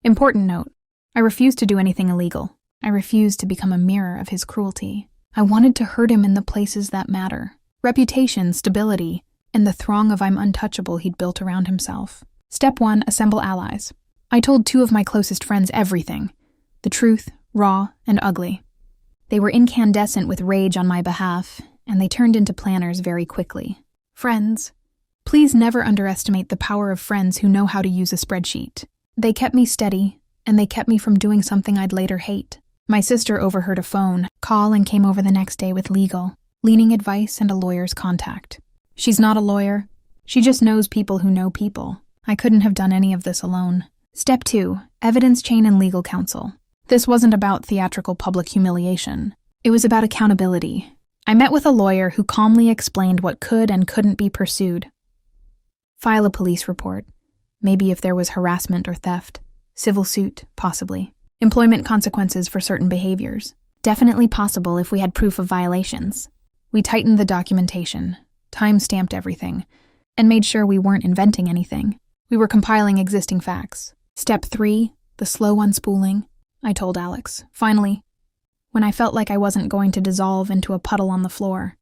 Important note, I refused to do anything illegal. I refused to become a mirror of his cruelty. I wanted to hurt him in the places that matter. Reputation, stability, and the throng of I'm untouchable he'd built around himself. Step 1, assemble allies. I told 2 of my closest friends everything. The truth, raw and ugly. They were incandescent with rage on my behalf, and they turned into planners very quickly. Friends. Please never underestimate the power of friends who know how to use a spreadsheet. They kept me steady, and they kept me from doing something I'd later hate. My sister overheard a phone call and came over the next day with leaning advice and a lawyer's contact. She's not a lawyer. She just knows people who know people. I couldn't have done any of this alone. Step 2, evidence chain and legal counsel. This wasn't about theatrical public humiliation. It was about accountability. I met with a lawyer who calmly explained what could and couldn't be pursued. File a police report. Maybe if there was harassment or theft. Civil suit, possibly. Employment consequences for certain behaviors. Definitely possible if we had proof of violations. We tightened the documentation, time-stamped everything, and made sure we weren't inventing anything. We were compiling existing facts. Step 3, the slow unspooling, I told Alex, finally, when I felt like I wasn't going to dissolve into a puddle on the floor.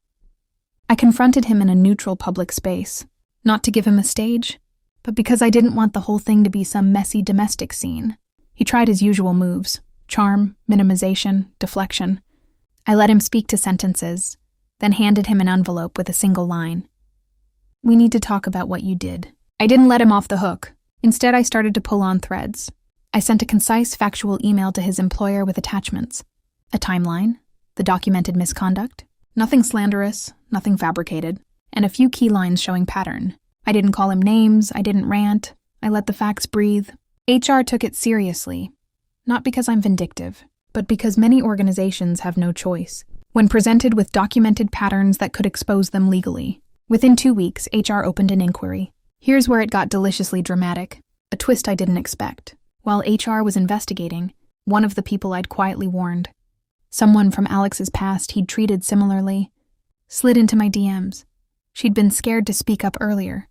I confronted him in a neutral public space, not to give him a stage, but because I didn't want the whole thing to be some messy domestic scene. He tried his usual moves, charm, minimization, deflection. I let him speak to sentences, then handed him an envelope with a single line. We need to talk about what you did. I didn't let him off the hook. Instead, I started to pull on threads. I sent a concise, factual email to his employer with attachments. A timeline, the documented misconduct, nothing slanderous, nothing fabricated, and a few key lines showing pattern. I didn't call him names, I didn't rant, I let the facts breathe. HR took it seriously, not because I'm vindictive, but because many organizations have no choice. When presented with documented patterns that could expose them legally. Within 2 weeks, HR opened an inquiry. Here's where it got deliciously dramatic, a twist I didn't expect. While HR was investigating, one of the people I'd quietly warned, someone from Alex's past he'd treated similarly, slid into my DMs. She'd been scared to speak up earlier,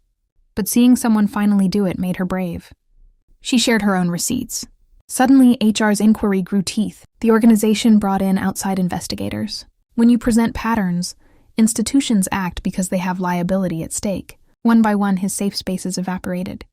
but seeing someone finally do it made her brave. She shared her own receipts. Suddenly, HR's inquiry grew teeth. The organization brought in outside investigators. When you present patterns, institutions act because they have liability at stake. One by one, his safe spaces evaporated.